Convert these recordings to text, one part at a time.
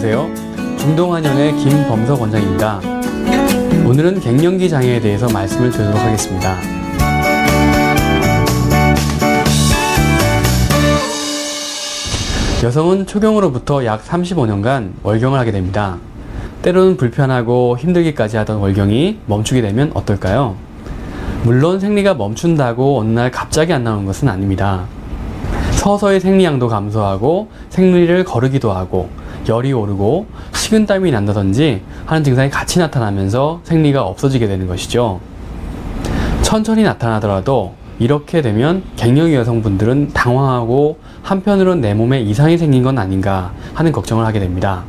안녕하세요. 중동한의원의 김범석 원장입니다. 오늘은 갱년기 장애에 대해서 말씀을 드리도록 하겠습니다. 여성은 초경으로부터 약 35년간 월경을 하게 됩니다. 때로는 불편하고 힘들기까지 하던 월경이 멈추게 되면 어떨까요? 물론 생리가 멈춘다고 어느 날 갑자기 안 나오는 것은 아닙니다. 서서히 생리량도 감소하고 생리를 거르기도 하고 열이 오르고 식은땀이 난다든지 하는 증상이 같이 나타나면서 생리가 없어지게 되는 것이죠. 천천히 나타나더라도 이렇게 되면 갱년기 여성분들은 당황하고 한편으로는 내 몸에 이상이 생긴 건 아닌가 하는 걱정을 하게 됩니다.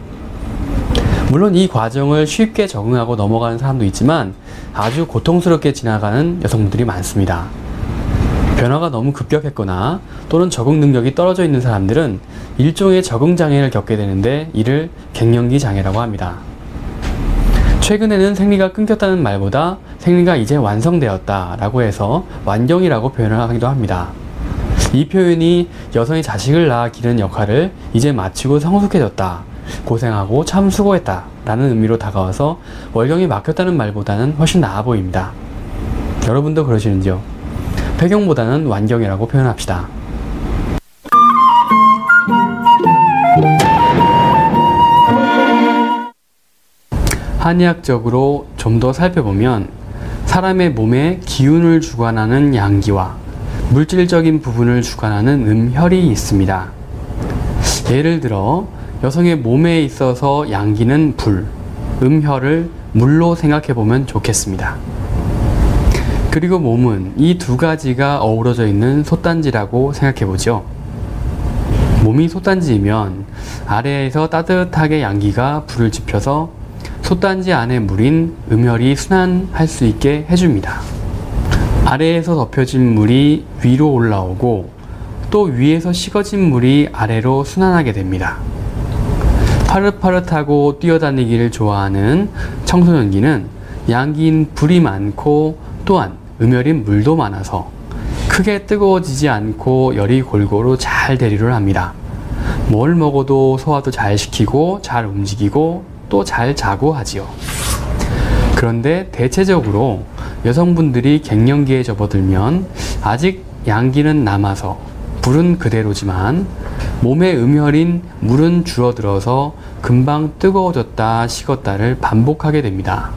물론 이 과정을 쉽게 적응하고 넘어가는 사람도 있지만 아주 고통스럽게 지나가는 여성분들이 많습니다. 변화가 너무 급격했거나 또는 적응 능력이 떨어져 있는 사람들은 일종의 적응 장애를 겪게 되는데 이를 갱년기 장애라고 합니다. 최근에는 생리가 끊겼다는 말보다 생리가 이제 완성되었다 라고 해서 완경이라고 표현을 하기도 합니다. 이 표현이 여성이 자식을 낳아 기르는 역할을 이제 마치고 성숙해졌다, 고생하고 참 수고했다 라는 의미로 다가와서 월경이 막혔다는 말보다는 훨씬 나아 보입니다. 여러분도 그러시는지요? 폐경보다는 완경이라고 표현합시다. 한의학적으로 좀 더 살펴보면 사람의 몸에 기운을 주관하는 양기와 물질적인 부분을 주관하는 음혈이 있습니다. 예를 들어 여성의 몸에 있어서 양기는 불, 음혈을 물로 생각해보면 좋겠습니다. 그리고 몸은 이 두 가지가 어우러져 있는 솥단지라고 생각해보죠. 몸이 솥단지이면 아래에서 따뜻하게 양기가 불을 지펴서 솥단지 안에 물인 음혈이 순환할 수 있게 해줍니다. 아래에서 덮여진 물이 위로 올라오고 또 위에서 식어진 물이 아래로 순환하게 됩니다. 파릇파릇하고 뛰어다니기를 좋아하는 청소년기는 양기인 불이 많고 또한 음혈인 물도 많아서 크게 뜨거워지지 않고 열이 골고루 잘 대류를 합니다. 뭘 먹어도 소화도 잘 시키고 잘 움직이고 또 잘 자고 하지요. 그런데 대체적으로 여성분들이 갱년기에 접어들면 아직 양기는 남아서 불은 그대로지만 몸의 음혈인 물은 줄어들어서 금방 뜨거워졌다 식었다를 반복하게 됩니다.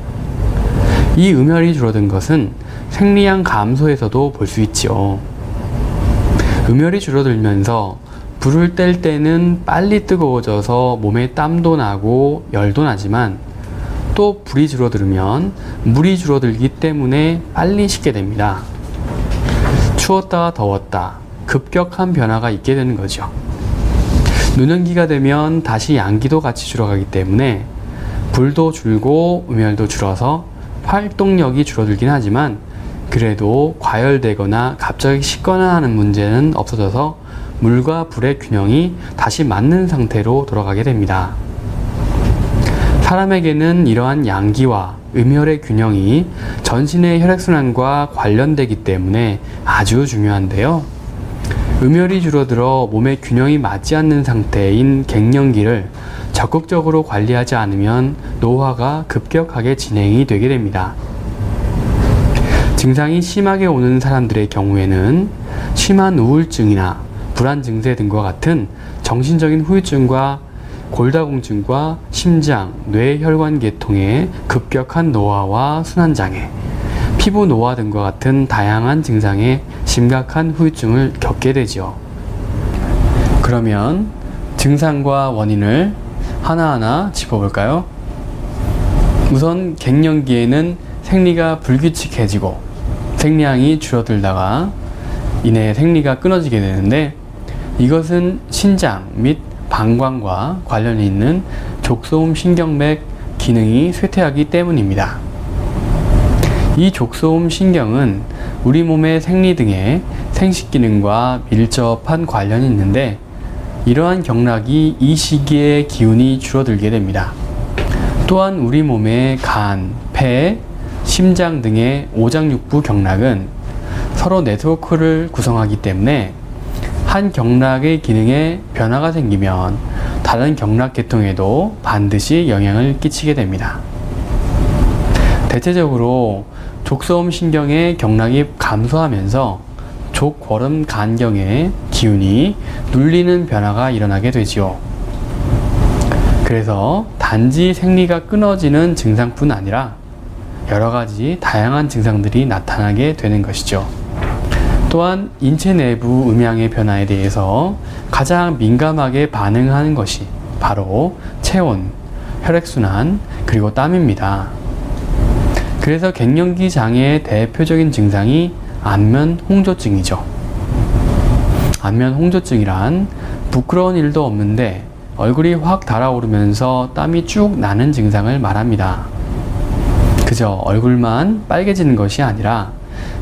이 음혈이 줄어든 것은 생리량 감소에서도 볼 수 있지요. 음혈이 줄어들면서 불을 뗄 때는 빨리 뜨거워져서 몸에 땀도 나고 열도 나지만 또 불이 줄어들면 물이 줄어들기 때문에 빨리 식게 됩니다. 추웠다 더웠다 급격한 변화가 있게 되는 거죠. 노년기가 되면 다시 양기도 같이 줄어가기 때문에 불도 줄고 음혈도 줄어서 활동력이 줄어들긴 하지만 그래도 과열되거나 갑자기 식거나 하는 문제는 없어져서 물과 불의 균형이 다시 맞는 상태로 돌아가게 됩니다. 사람에게는 이러한 양기와 음혈의 균형이 전신의 혈액순환과 관련되기 때문에 아주 중요한데요. 음혈이 줄어들어 몸의 균형이 맞지 않는 상태인 갱년기를 적극적으로 관리하지 않으면 노화가 급격하게 진행이 되게 됩니다. 증상이 심하게 오는 사람들의 경우에는 심한 우울증이나 불안 증세 등과 같은 정신적인 후유증과 골다공증과 심장, 뇌 혈관 계통의 급격한 노화와 순환장애, 피부 노화 등과 같은 다양한 증상의 심각한 후유증을 겪게 되죠. 그러면 증상과 원인을 하나하나 짚어볼까요? 우선 갱년기에는 생리가 불규칙해지고 생리량이 줄어들다가 이내 생리가 끊어지게 되는데 이것은 신장 및 방광과 관련이 있는 족소음 신경맥 기능이 쇠퇴하기 때문입니다. 이 족소음 신경은 우리 몸의 생리 등의 생식 기능과 밀접한 관련이 있는데 이러한 경락이 이 시기에 기운이 줄어들게 됩니다. 또한 우리 몸의 간, 폐, 심장 등의 오장육부 경락은 서로 네트워크를 구성하기 때문에 한 경락의 기능에 변화가 생기면 다른 경락 계통에도 반드시 영향을 끼치게 됩니다. 대체적으로 족소음 신경의 경락이 감소하면서 족궐음 간경의 기운이 눌리는 변화가 일어나게 되지요. 그래서 단지 생리가 끊어지는 증상뿐 아니라 여러가지 다양한 증상들이 나타나게 되는 것이죠. 또한 인체 내부 음양의 변화에 대해서 가장 민감하게 반응하는 것이 바로 체온, 혈액순환, 그리고 땀입니다. 그래서 갱년기 장애의 대표적인 증상이 안면 홍조증이죠. 안면 홍조증이란 부끄러운 일도 없는데 얼굴이 확 달아오르면서 땀이 쭉 나는 증상을 말합니다. 그저 얼굴만 빨개지는 것이 아니라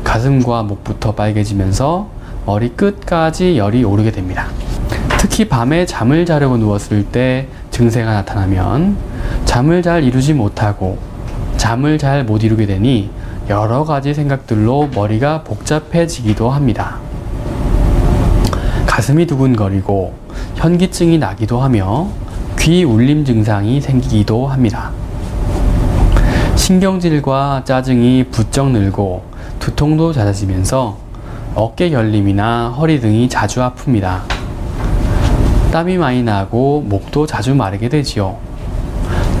가슴과 목부터 빨개지면서 머리 끝까지 열이 오르게 됩니다. 특히 밤에 잠을 자려고 누웠을 때 증세가 나타나면 잠을 잘 이루지 못하고 잠을 잘 못 이루게 되니 여러 가지 생각들로 머리가 복잡해지기도 합니다. 가슴이 두근거리고 현기증이 나기도 하며 귀 울림 증상이 생기기도 합니다. 신경질과 짜증이 부쩍 늘고 두통도 잦아지면서 어깨 결림이나 허리 등이 자주 아픕니다. 땀이 많이 나고 목도 자주 마르게 되지요.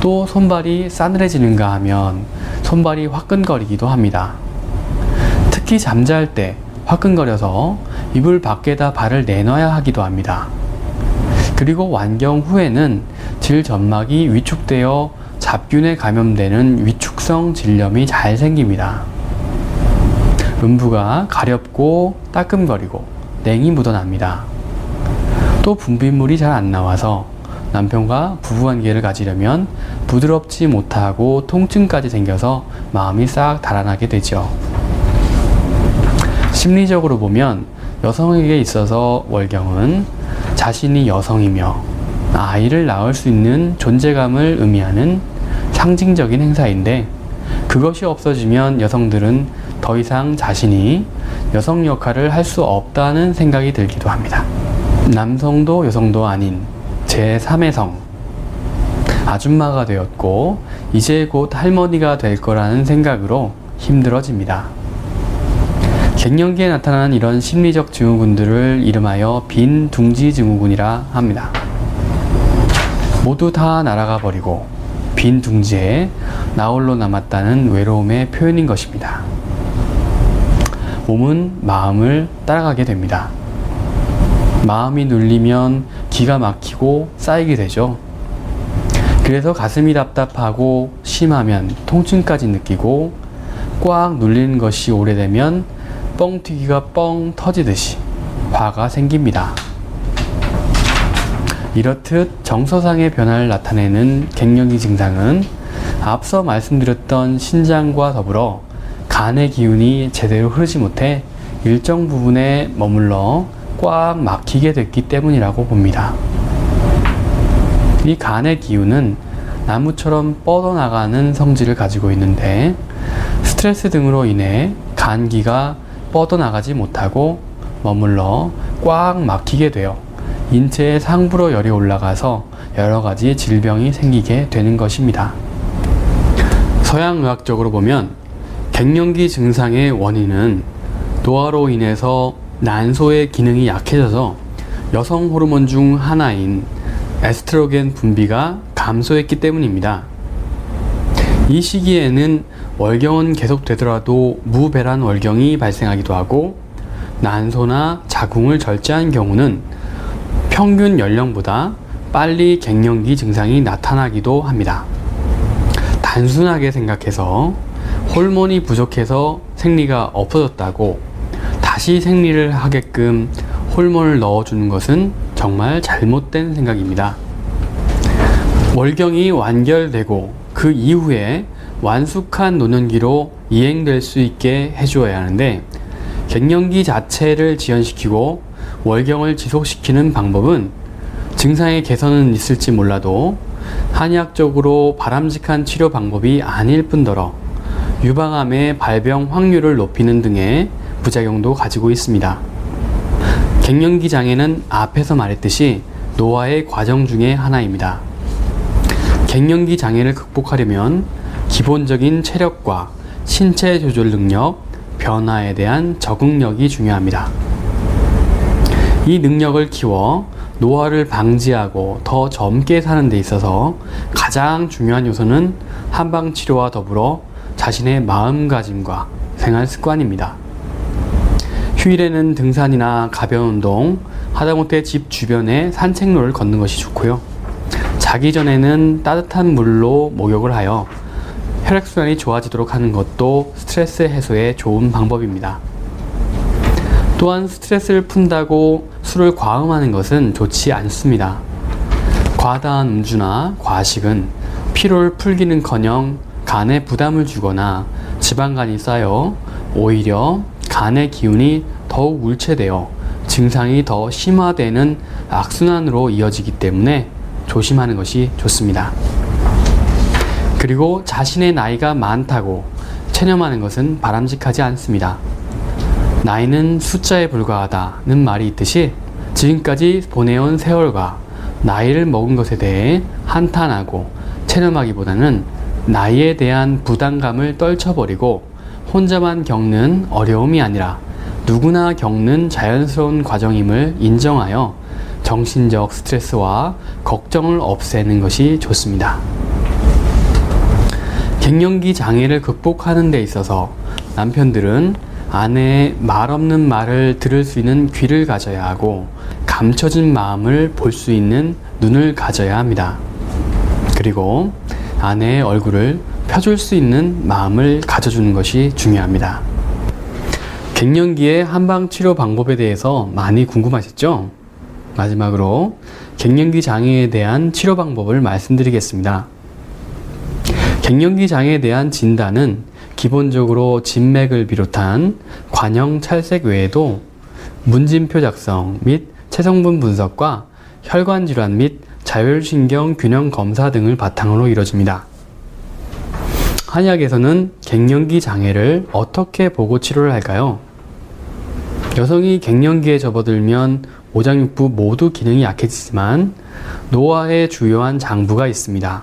또 손발이 싸늘해지는가 하면 손발이 화끈거리기도 합니다. 특히 잠잘 때 화끈거려서 이불 밖에다 발을 내놔야 하기도 합니다. 그리고 완경 후에는 질점막이 위축되어 잡균에 감염되는 위축성 질염이 잘 생깁니다. 음부가 가렵고 따끔거리고 냉이 묻어납니다. 또 분비물이 잘 안 나와서 남편과 부부관계를 가지려면 부드럽지 못하고 통증까지 생겨서 마음이 싹 달아나게 되죠. 심리적으로 보면 여성에게 있어서 월경은 자신이 여성이며 아이를 낳을 수 있는 존재감을 의미하는 상징적인 행사인데, 그것이 없어지면 여성들은 더 이상 자신이 여성 역할을 할 수 없다는 생각이 들기도 합니다. 남성도 여성도 아닌 제3의 성, 아줌마가 되었고 이제 곧 할머니가 될 거라는 생각으로 힘들어집니다. 갱년기에 나타나는 이런 심리적 증후군들을 이름하여 빈 둥지 증후군이라 합니다. 모두 다 날아가 버리고 빈 둥지에 나홀로 남았다는 외로움의 표현인 것입니다. 몸은 마음을 따라가게 됩니다. 마음이 눌리면 기가 막히고 쌓이게 되죠. 그래서 가슴이 답답하고 심하면 통증까지 느끼고 꽉 눌리는 것이 오래되면 뻥튀기가 뻥 터지듯이 화가 생깁니다. 이렇듯 정서상의 변화를 나타내는 갱년기 증상은 앞서 말씀드렸던 신장과 더불어 간의 기운이 제대로 흐르지 못해 일정 부분에 머물러 꽉 막히게 됐기 때문이라고 봅니다. 이 간의 기운은 나무처럼 뻗어나가는 성질을 가지고 있는데, 스트레스 등으로 인해 간기가 뻗어나가지 못하고 머물러 꽉 막히게 되어 인체의 상부로 열이 올라가서 여러가지 질병이 생기게 되는 것입니다. 서양의학적으로 보면 갱년기 증상의 원인은 노화로 인해서 난소의 기능이 약해져서 여성 호르몬 중 하나인 에스트로겐 분비가 감소했기 때문입니다. 이 시기에는 월경은 계속되더라도 무배란 월경이 발생하기도 하고, 난소나 자궁을 절제한 경우는 평균 연령보다 빨리 갱년기 증상이 나타나기도 합니다. 단순하게 생각해서 호르몬이 부족해서 생리가 없어졌다고 다시 생리를 하게끔 호르몬을 넣어주는 것은 정말 잘못된 생각입니다. 월경이 완결되고 그 이후에 완숙한 노년기로 이행될 수 있게 해주어야 하는데, 갱년기 자체를 지연시키고 월경을 지속시키는 방법은 증상의 개선은 있을지 몰라도 한의학적으로 바람직한 치료 방법이 아닐 뿐더러 유방암의 발병 확률을 높이는 등의 부작용도 가지고 있습니다. 갱년기 장애는 앞에서 말했듯이 노화의 과정 중의 하나입니다. 갱년기 장애를 극복하려면 기본적인 체력과 신체 조절 능력, 변화에 대한 적응력이 중요합니다. 이 능력을 키워 노화를 방지하고 더 젊게 사는 데 있어서 가장 중요한 요소는 한방치료와 더불어 자신의 마음가짐과 생활 습관입니다. 휴일에는 등산이나 가벼운 운동, 하다못해 집 주변에 산책로를 걷는 것이 좋고요. 자기 전에는 따뜻한 물로 목욕을 하여 혈액순환이 좋아지도록 하는 것도 스트레스 해소에 좋은 방법입니다. 또한 스트레스를 푼다고 술을 과음하는 것은 좋지 않습니다. 과다한 음주나 과식은 피로를 풀기는커녕 간에 부담을 주거나 지방간이 쌓여 오히려 간의 기운이 더욱 울체되어 증상이 더 심화되는 악순환으로 이어지기 때문에 조심하는 것이 좋습니다. 그리고 자신의 나이가 많다고 체념하는 것은 바람직하지 않습니다. 나이는 숫자에 불과하다는 말이 있듯이 지금까지 보내온 세월과 나이를 먹은 것에 대해 한탄하고 체념하기보다는 나이에 대한 부담감을 떨쳐버리고 혼자만 겪는 어려움이 아니라 누구나 겪는 자연스러운 과정임을 인정하여 정신적 스트레스와 걱정을 없애는 것이 좋습니다. 갱년기 장애를 극복하는 데 있어서 남편들은 아내의 말 없는 말을 들을 수 있는 귀를 가져야 하고 감춰진 마음을 볼 수 있는 눈을 가져야 합니다. 그리고 아내의 얼굴을 펴줄 수 있는 마음을 가져주는 것이 중요합니다. 갱년기의 한방치료 방법에 대해서 많이 궁금하셨죠? 마지막으로 갱년기 장애에 대한 치료 방법을 말씀드리겠습니다. 갱년기 장애에 대한 진단은 기본적으로 진맥을 비롯한 관형 찰색 외에도 문진표 작성 및 체성분 분석과 혈관 질환 및 자율신경 균형 검사 등을 바탕으로 이루어집니다. 한의학에서는 갱년기 장애를 어떻게 보고 치료를 할까요? 여성이 갱년기에 접어들면 오장육부 모두 기능이 약해지지만 노화에 주요한 장부가 있습니다.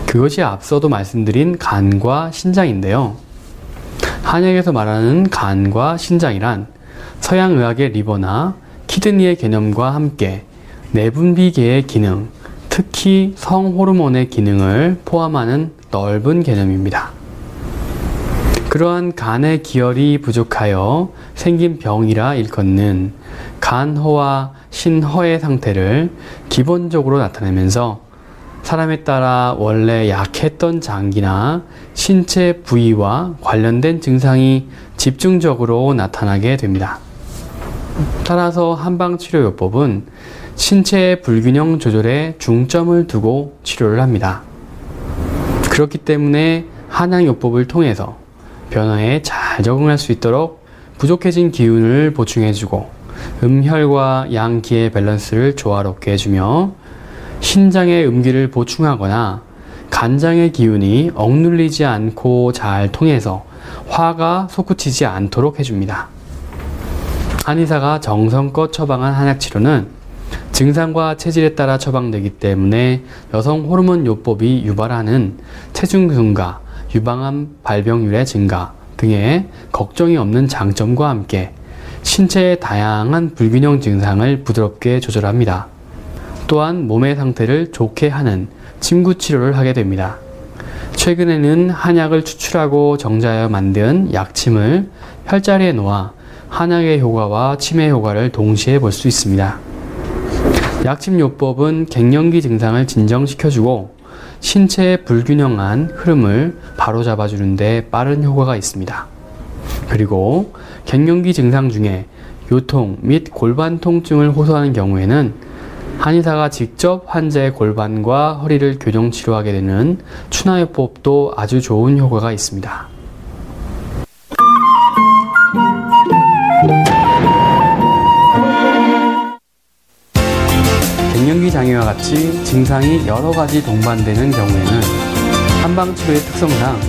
그것이 앞서도 말씀드린 간과 신장인데요. 한의학에서 말하는 간과 신장이란 서양의학의 리버나 키드니의 개념과 함께 내분비계의 기능, 특히 성호르몬의 기능을 포함하는 넓은 개념입니다. 그러한 간의 기혈이 부족하여 생긴 병이라 일컫는 간허와 신허의 상태를 기본적으로 나타내면서 사람에 따라 원래 약했던 장기나 신체 부위와 관련된 증상이 집중적으로 나타나게 됩니다. 따라서 한방치료요법은 신체의 불균형 조절에 중점을 두고 치료를 합니다. 그렇기 때문에 한양요법을 통해서 변화에 잘 적응할 수 있도록 부족해진 기운을 보충해주고 음혈과 양기의 밸런스를 조화롭게 해주며 신장의 음기를 보충하거나 간장의 기운이 억눌리지 않고 잘 통해서 화가 솟구치지 않도록 해줍니다. 한의사가 정성껏 처방한 한약치료는 증상과 체질에 따라 처방되기 때문에 여성 호르몬 요법이 유발하는 체중 증가, 유방암 발병률의 증가 등의 걱정이 없는 장점과 함께 신체의 다양한 불균형 증상을 부드럽게 조절합니다. 또한 몸의 상태를 좋게 하는 침구 치료를 하게 됩니다. 최근에는 한약을 추출하고 정자하여 만든 약침을 혈자리에 놓아 한약의 효과와 치매 효과를 동시에 볼 수 있습니다. 약침요법은 갱년기 증상을 진정시켜주고 신체의 불균형한 흐름을 바로잡아주는 데 빠른 효과가 있습니다. 그리고 갱년기 증상 중에 요통 및 골반 통증을 호소하는 경우에는 한의사가 직접 환자의 골반과 허리를 교정 치료하게 되는 추나요법도 아주 좋은 효과가 있습니다. 갱년기 장애와 같이 증상이 여러 가지 동반되는 경우에는 한방치료의 특성상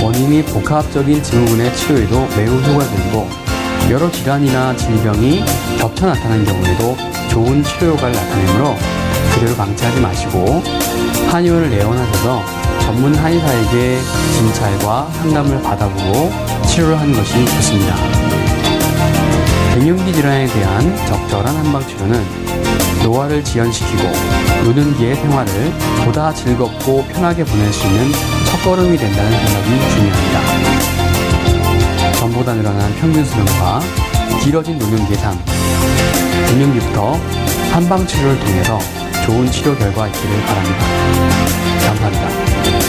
원인이 복합적인 증후군의 치료에도 매우 효과적이고 여러 질환이나 질병이 겹쳐 나타난 경우에도 좋은 치료 효과를 나타내므로 그대로 방치하지 마시고 한의원을 내원하셔서 전문 한의사에게 진찰과 상담을 받아보고 치료를 하는 것이 좋습니다. 갱년기 질환에 대한 적절한 한방치료는 노화를 지연시키고 노년기의 생활을 보다 즐겁고 편하게 보낼 수 있는 첫걸음이 된다는 생각이 중요합니다. 전보다 늘어난 평균 수명과 길어진 노년기의 삶, 갱년기부터 한방치료를 통해서 좋은 치료 결과 있기를 바랍니다. 감사합니다.